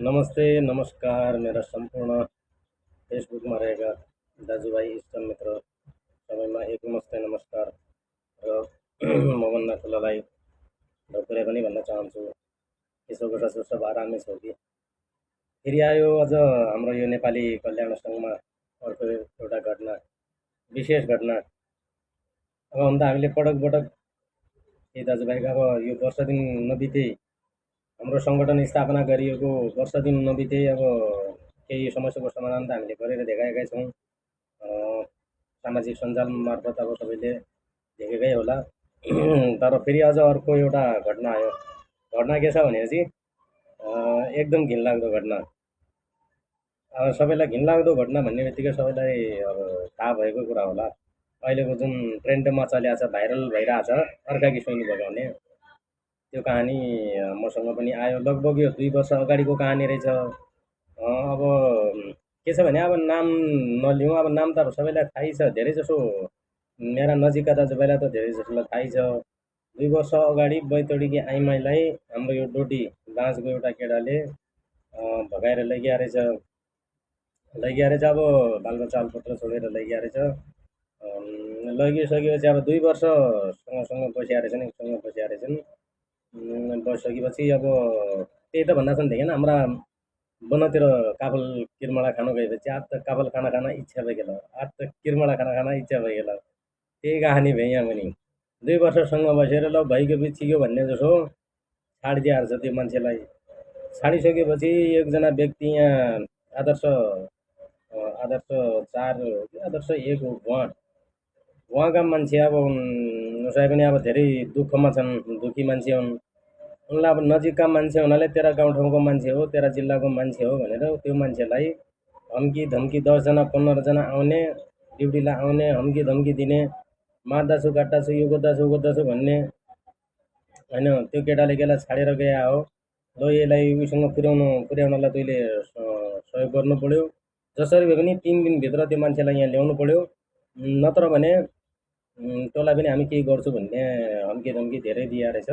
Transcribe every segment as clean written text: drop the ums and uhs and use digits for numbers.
नमस्ते, नमस्कार मेरा सम्पूर्ण फेसबुकमा रहेका दाजुभाइ इष्टमित्र सबैमा एक नमस्ते नमस्कार र मभन्दा ठुलालाई ढोकुरे पनि भन्न चाहन्छु। यसो गर्दा सब आरामै छौ कि? फेरि आयो अझ हाम्रो यो नेपाली कल्याण सङ्घमा अर्को एउटा घटना, विशेष घटना। अब हुन त हामीले पटक पटक केही दाजुभाइका अब यो वर्ष दिन नबिते हाम्रो सङ्गठन स्थापना गरिएको वर्ष दिन नबिते अब केही समस्याको समाधान त हामीले गरेर देखाएकै छौँ। सामाजिक सञ्जाल मार्फत अब सबैले देखेकै होला। तर फेरि अझ अर्को एउटा घटना आयो। घटना के छ भनेपछि एकदम घिनलाग्दो घटना। अब सबैलाई घिनलाग्दो घटना भन्ने बित्तिकै सबैलाई अब थाहा भएको कुरा होला। अहिलेको जुन ट्रेन्डमा चलिरहेको छ, भाइरल भइरहेछ अर्काकी सुइनी बगाउने त्यो कहानी मसँग पनि आयो। लगभग यो 2 वर्ष अगाडिको कहानी रहेछ। अब के छ भने अब नाम नलिउँ, अब नाम त अब सबैलाई थाहै छ। धेरै जसो मेरा नजिकका दाजुभाइलाई त धेरै जसोलाई थाहै छ। 2 वर्ष अगाडि बैतडीकी आइमाईलाई हाम्रो यो डोटी बाँझको एउटा केटाले भगाएर लैगिया रहेछ। अब बालबच्चा अल्पत्र छोडेर लैगिया रहेछ। लगिसकेपछि अब 2 वर्ष सँगसँग बसिया रहेछन्, एकसँग बसिया रहेछन्। बसिसकेपछि अब त्यही त भन्दा छन् देखिन हाम्रा बनतिर काफल किरमडा खानु गएपछि आज त काफल खाना खाना इच्छा भइगेल, आज त किरमडा खाना खाना इच्छा भइगेल। त्यही कहानी भयो यहाँ पनि। 2 वर्षसँग बसेर ल भइगयो बित्सिक्यो भन्ने जसो छाडिदिया रहेछ त्यो मान्छेलाई। छाडिसकेपछि एकजना व्यक्ति यहाँ आदर्श आदर्श 4 आदर्श 1 हो उहाँका मान्छे अब उसै पनि अब धेरै दुःखमा छन्, दुःखी मान्छे हुन्। उनलाई अब नजिकका मान्छे हुनाले तेरा गाउँठाउँको मान्छे हो, तेरा जिल्लाको मान्छे हो भनेर त्यो मान्छेलाई हम्की धम्की 10 जना 15 जना आउने, ड्युटीलाई आउने, हम्की धम्की दिने, मार्दाछु काट्दाछु यो गर्दाछु भन्ने होइन। त्यो केटाले केलाई छाडेर गया हो। ल यसलाई उसँग पुर्याउनलाई तैँले सहयोग गर्नु पर्यो। जसरी भए पनि 3 दिनभित्र त्यो मान्छेलाई यहाँ ल्याउनु पर्यो, नत्र भने तँलाई पनि हामी केही गर्छु भन्ने हम्की धम्की धेरै दिया रहेछ।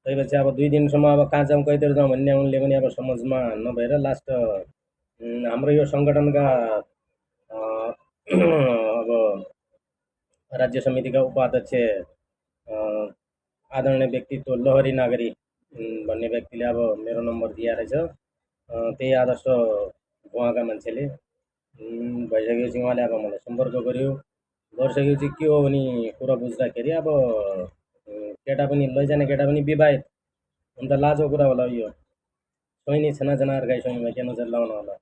त्यसपछि अब 2 दिनसम्म अब कहाँ जाउँ कहीँतिर जाउँ भन्ने उनले पनि अब समझमा नभएर लास्ट हाम्रो यो सङ्गठनका अब राज्य समितिका उपाध्यक्ष आदरणीय व्यक्तित्व लहरी नागरी भन्ने व्यक्तिले अब मेरो नम्बर दिया रहेछ। त्यही आदर्श उहाँका मान्छेले भइसकेपछि उहाँले अब मलाई सम्पर्क गर्यो। गरिसकेपछि के हो भने कुरा बुझ्दाखेरि अब केटा पनि लैजाने केटा पनि विवाहित। अन्त लाजको कुरा होला यो। सोइनी छनाजना अर्काई सोइनीमा के नजर लाउन होला।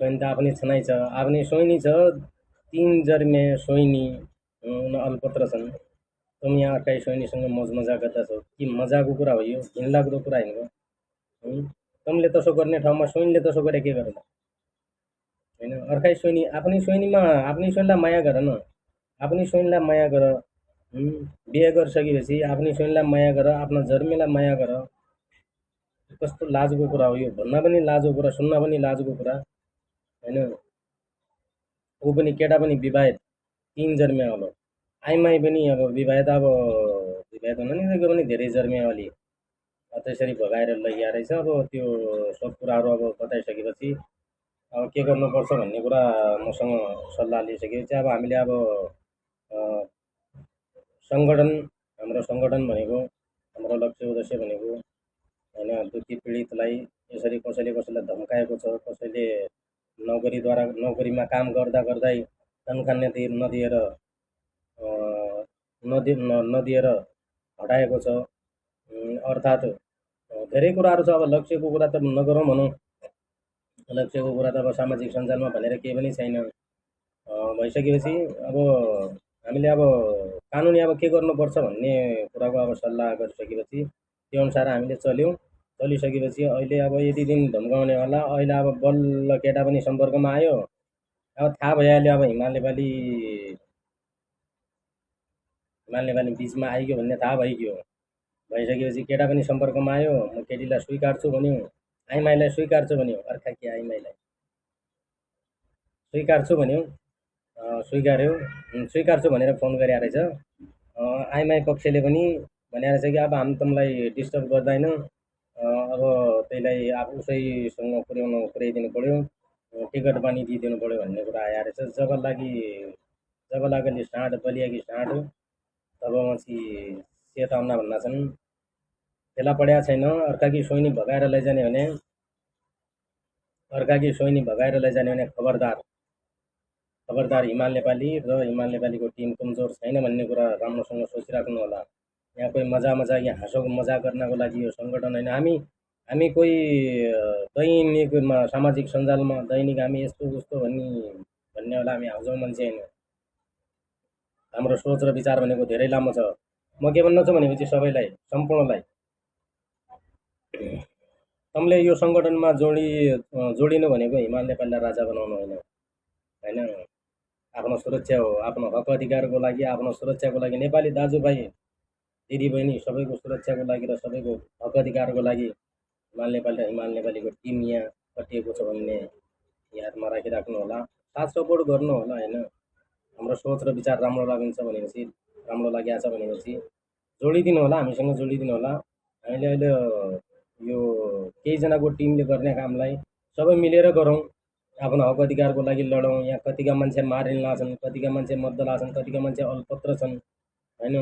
सोइनी त आफ्नै छनाइ छ, आफ्नै सोइनी छ, 3 जर्मे सोइनी हुन अल्पत्र छन्। तुम यहाँ अर्काई सोइनीसँग मजाक गर्दछौ कि मजाको कुरा हो यो? घिनलाग्दो कुरा होइन हो। तँले तसो गर्ने ठाउँमा सोइनीले तसो गरे के गर्नु होइन? अर्काई सोइनी आफ्नै सोइनीमा आफ्नै सोइनीलाई माया गर न, आफ्नै सोइनीलाई माया गर। बिहे गरिसकेपछि आफ्नै सोइनीलाई माया गर, आफ्नो जर्मीलाई माया गर। कस्तो लाजको कुरा हो यो? भन्न पनि लाजको कुरा, सुन्न पनि लाजको कुरा होइन। ऊ पनि केटा पनि विवाहित, 3 जर्मियावालो। आइमाई पनि अब विवाहित, अब विवाहित हुन नि त्यो पनि धेरै जर्मियावाली। त्यसरी भगाएर लैया रहेछ। अब त्यो सब कुराहरू अब बताइसकेपछि अब के गर्नुपर्छ भन्ने कुरा मसँग सल्लाह लिइसकेपछि अब हामीले अब सङ्गठन, हाम्रो सङ्गठन भनेको, हाम्रो लक्ष्य उद्देश्य भनेको होइन, दुःखी पीडितलाई यसरी कसैलाई धम्काएको छ, कसैले नोकरीमा काम गर्दै तनखा नदिएर नदिएर हटाएको छ। अर्थात् धेरै कुराहरू छ। अब लक्ष्यको कुरा त नगरौँ भनौँ। लक्ष्यको कुरा त अब सामाजिक सञ्जालमा भनेर केही पनि छैन। भइसकेपछि अब हामीले अब कानुनी अब के गर्नुपर्छ भन्ने कुराको अब सल्लाह गरिसकेपछि त्यो अनुसार हामीले चल्यौँ। चलिसकेपछि अहिले अब यति दिन धम्काउनेवाला अहिले अब बल्ल केटा पनि सम्पर्कमा आयो। अब थाहा भइहाल्यो अब हिमाल नेपाली बिचमा आइगयो भन्ने थाहा भइगयो। भइसकेपछि केटा पनि सम्पर्कमा आयो। म केटीलाई स्वीकार्छु भन्यो, आइमाईलाई स्वीकार्छु भन्यो। अर्काकी आइमाईलाई स्वीकार्छु भन्यो, स्वीकार्यो। स्वीकार्छु भनेर फोन गरे रहेछ। आइमाई पक्षले पनि भने रहेछ कि अब हामी तँलाई डिस्टर्ब गर्दैन, अब त्यसलाई अब उसैसँग पुर्याइदिनु पऱ्यो, टिकट पनि दिइदिनु पऱ्यो भन्ने कुरा आएर रहेछ। जब लागेली साँड बलियाकी साँड तब मची चेताउना भन्ना छन्। त्यसलाई पढ्या छैन। अर्काकी सोइनी भगाएर लैजाने भने खबरदार। हिमाल नेपाली र हिमाल नेपालीको टिम कमजोर छैन भन्ने कुरा राम्रोसँग सोचिराख्नु होला। यहाँ कोही मजाक यहाँ हाँसो मजाक गर्नको लागि यो सङ्गठन होइन। हामी कोही दैनिकमा सामाजिक सञ्जालमा दैनिक हामी यस्तो उस्तो भन्ने होला हामी हाउजाउ मान्छे होइन। हाम्रो सोच र विचार भनेको धेरै लामो छ। म के भन्न छु भनेपछि सबैलाई, सम्पूर्णलाई, तमले यो सङ्गठनमा जोडिनु भनेको हिमाल नेपाललाई राजा बनाउनु होइन। आफ्नो सुरक्षा हो, आफ्नो हक अधिकारको लागि, आफ्नो सुरक्षाको लागि, नेपाली दाजुभाइ दिदीबहिनी सबैको सुरक्षाको लागि र सबैको हक अधिकारको लागि हिमाल नेपालीको टिम यहाँ कटिएको छ भन्ने यादमा राखिराख्नु होला। साथ सपोर्ट गर्नु होला होइन। हाम्रो सोच र विचार राम्रो लागिन्छ भनेपछि, राम्रो लागिएको छ भनेपछि जोडिदिनु होला, हामीसँग जोडिदिनु होला। हामीले अहिले यो केहीजनाको टिमले गर्ने कामलाई सबै मिलेर गरौँ। आफ्नो हक अधिकारको लागि लडौँ। यहाँ कतिका मान्छे मारिन छन्, कतिका मान्छे मद्दला छन्, कतिका मान्छे अल्पत्र छन् होइन।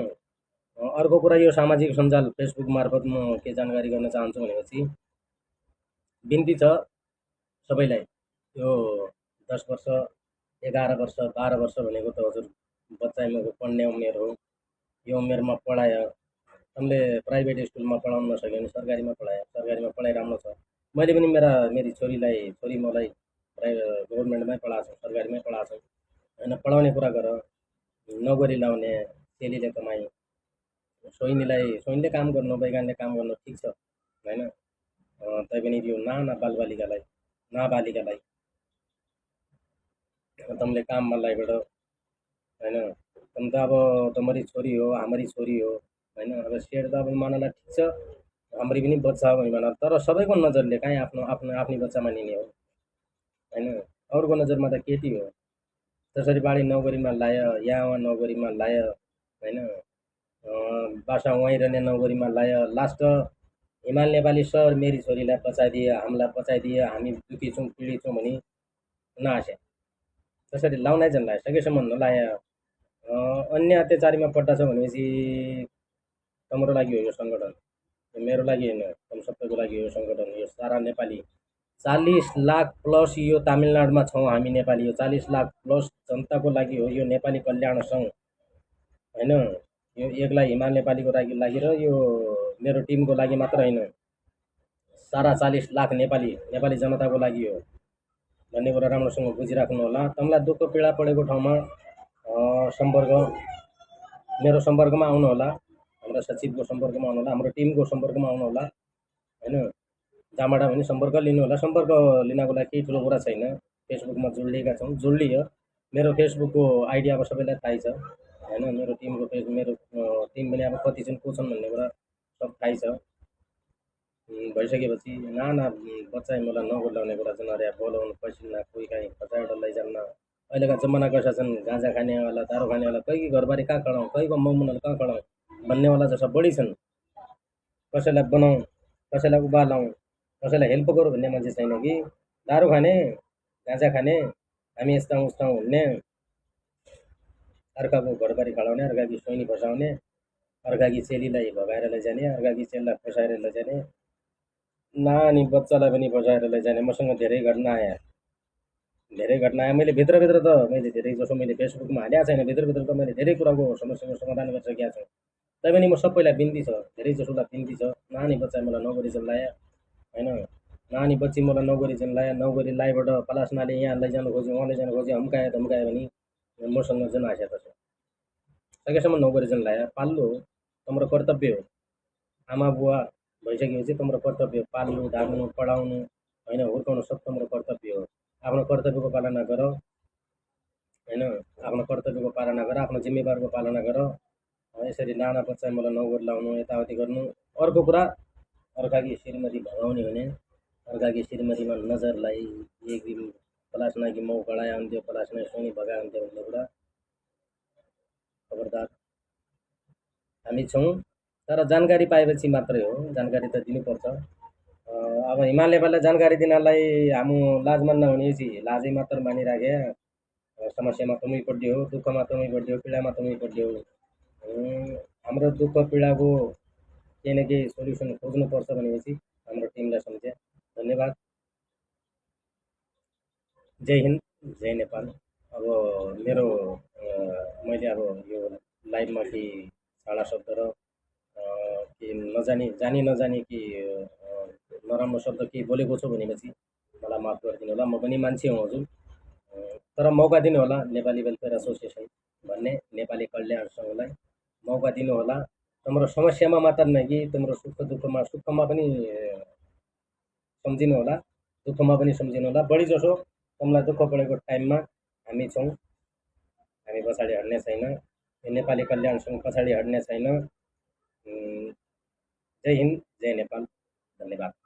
अर्को कुरा यो सामाजिक सञ्जाल फेसबुक मार्फत म के जानकारी गर्न चाहन्छु भनेपछि बिन्ती छ सबैलाई, यो 10 वर्ष 11 वर्ष 12 वर्ष भनेको त हजुर बच्चाइमाको पढ्ने उमेर हो। यो उमेरमा पढायो, हामीले प्राइभेट स्कुलमा पढाउन नसक्यो भने सरकारीमा पढायो। सरकारीमा पढाइ राम्रो छ। मैले पनि मेरी छोरी मलाई गभर्मेन्टमै पढाएको छु, सरकारीमै पढाएको छु होइन। पढाउने कुरा गर, नोकरी लाउने, चेलीले कमाइ, सोइनीले काम गर्नु, बैगानले काम गर्नु ठिक छ होइन। तैपनि यो नाबालिकालाई तमले काममा लाइबाट होइन। तम त अब तमरी छोरी हो, हाम्री छोरी हो होइन। अब सेयर त अब मानला ठिक छ, हाम्री पनि बच्चा हो भनी तर सबैको नजरले कहीँ आफ्नै बच्चा मानिने हो होइन। अरूको नजरमा त केटी हो। त्यसरी बाढी नोकरीमा लायो, यहाँ नोकरीमा लायो होइन। बासा वहीँ रहने नोकरीमा लायो। लास्ट हिमाल नेपाली सर मेरी छोरीलाई हामीलाई बचाइदियो, हामी दुखी छौँ पीडित छौँ भनी नआसे। त्यसरी लाउनै झन् लायो, सकेसम्म नलायो। अन्य अत्याचारीमा पड्डा छ भनेपछि तम्रो लागि हो यो सङ्गठन, मेरो लागि होइन, तम सबैको लागि हो यो सङ्गठन। यो सारा नेपाली 40 लाख प्लस यो तमिलनाडुमा छौँ हामी नेपाली। यो 40 लाख प्लस जनताको लागि हो यो नेपाली कल्याण सङ्घ होइन। यो एक्लै हिमाल नेपालीको लागि र यो मेरो टिमको लागि मात्र होइन, सारा 40 लाख नेपाली जनताको लागि हो भन्ने कुरा राम्रोसँग बुझिराख्नु होला। तमलाई दुःख पीडा परेको ठाउँमा मेरो सम्पर्कमा आउनु होला, हाम्रो सचिवको सम्पर्कमा आउनु होला, हाम्रो टिमको सम्पर्कमा आउनु होला होइन। जहाँबाट पनि सम्पर्क लिनु होला। सम्पर्क लिनको लागि केही ठुलो कुरा छैन। फेसबुकमा जोडिएका छौँ, जोडियो। मेरो फेसबुकको आइडी अब सबैलाई थाहै छ होइन। मेरो टिम पनि अब कति छन् को छन् भन्ने कुरा सब थाहै छ। भइसकेपछि बच्चा मलाई नगोलाउने कुरा चाहिँ नर्या बोलाउनु पैसिना कोही काहीँ खचाएर लैजान्न। अहिलेका जमाना कसा छन्, गाँजा खानेवाला, दारू खानेवाला, कैको घरबारी कहाँ खडाउँ, कैको ममुनहरू कहाँ खडाउँ भन्नेवाला जस्तो बढी छन्। कसैलाई बनाउँ, कसैलाई उभालाउँ, कसैलाई हेल्प गरौँ भन्ने मान्छे छैन कि। दारू खाने, गाँजा खाने, हामी यस्ता उस्ता भन्ने, अर्काको घरबारी खडाउने, अर्काकी सोइनी फसाउने, अर्काकी चेलीलाई भगाएर लैजाने, अर्काकी चेलीलाई फसाएर लैजाने, नानी बच्चालाई पनि फसाएर लैजाने। मसँग धेरै घटना आयो। मैले भित्रभित्र त मैले धेरै जसो मैले फेसबुकमा हालेको छैन। भित्रभित्र त मैले धेरै कुराको समस्याको समाधान गरिसकेको छु। तैपनि म सबैलाई बिन्ती छ, धेरै जसोलाई बिन्ती छ, नानी बच्चा मलाई नोकरी चलायो होइन। नानी बच्ची मलाई नोकरी चलायो, नोकरी लाइबाट पलासनाले यहाँ लैजानु खोज्यो, उहाँ लैजानु खोज्यो, धम्कायो भने मसँग जुन आशा छ सकेसम्म नोकरी चलायो। पाल्नु हो, तम्रो कर्तव्य हो। आमा बुवा भइसकेपछि तम्रो कर्तव्य हो, पाल्नु, ढाक्नु, पढाउनु होइन, हुर्काउनु सब तम्रो कर्तव्य हो। आफ्नो कर्तव्यको पालना गर होइन। आफ्नो कर्तव्यको पालना गर, आफ्नो जिम्मेवारको पालना गर। यसरी नाना बच्चा मलाई नोकरी लाउनु, यताउति गर्नु। अर्को कुरा, अर्काकी श्रीमती भगाउने भने अर्काकी श्रीमतीमा नजरलाई एक दिन पलासनाकी मौ गडायो हुन्थ्यो, पलासना सोनी भगायो हुन्थ्यो भन्ने कुरा खबरदार। हामी छौँ, तर जानकारी पाएपछि मात्रै हो। जानकारी त दिनुपर्छ। अब हिमाल नेपाललाई जानकारी दिनलाई हामी लाज मान्न हुने लाजै मात्र मानिराखे समस्यामा तुमै पड्यो दुःखमा तुमै पड्यो पीडामा तुमै पड्यो हाम्रो दुःख पीडाको केही न केही सोल्युसन खोज्नुपर्छ भनेपछि हाम्रो टिमलाई सम्झ्या धन्यवाद जय हिन्द जय नेपाल अब मेरो मैले अब यो लाइभमा कि छाडा शब्द र कि नजानी जानी नजानी कि नराम्रो शब्द के बोलेको छु भनेपछि मलाई माफ गरिदिनु होला म पनि मान्छे हुँ हजुर तर मौका दिनु होला नेपाली वेलफेयर एसोसिएसन भन्ने नेपाली कल्याण सङ्घलाई मौका दिनु होला तिम्रो समस्यामा मात्र नै कि तिम्रो सुखमा पनि सम्झिनु होला दुःखमा पनि सम्झिनु होला बढी जसो तिमीलाई दुःख परेको टाइममा हामी छौँ हामी पछाडि हट्ने छैन यो नेपाली कल्याण सङ्घ पछाडि हट्ने छैन जय हिन्द जय नेपाल धन्यवाद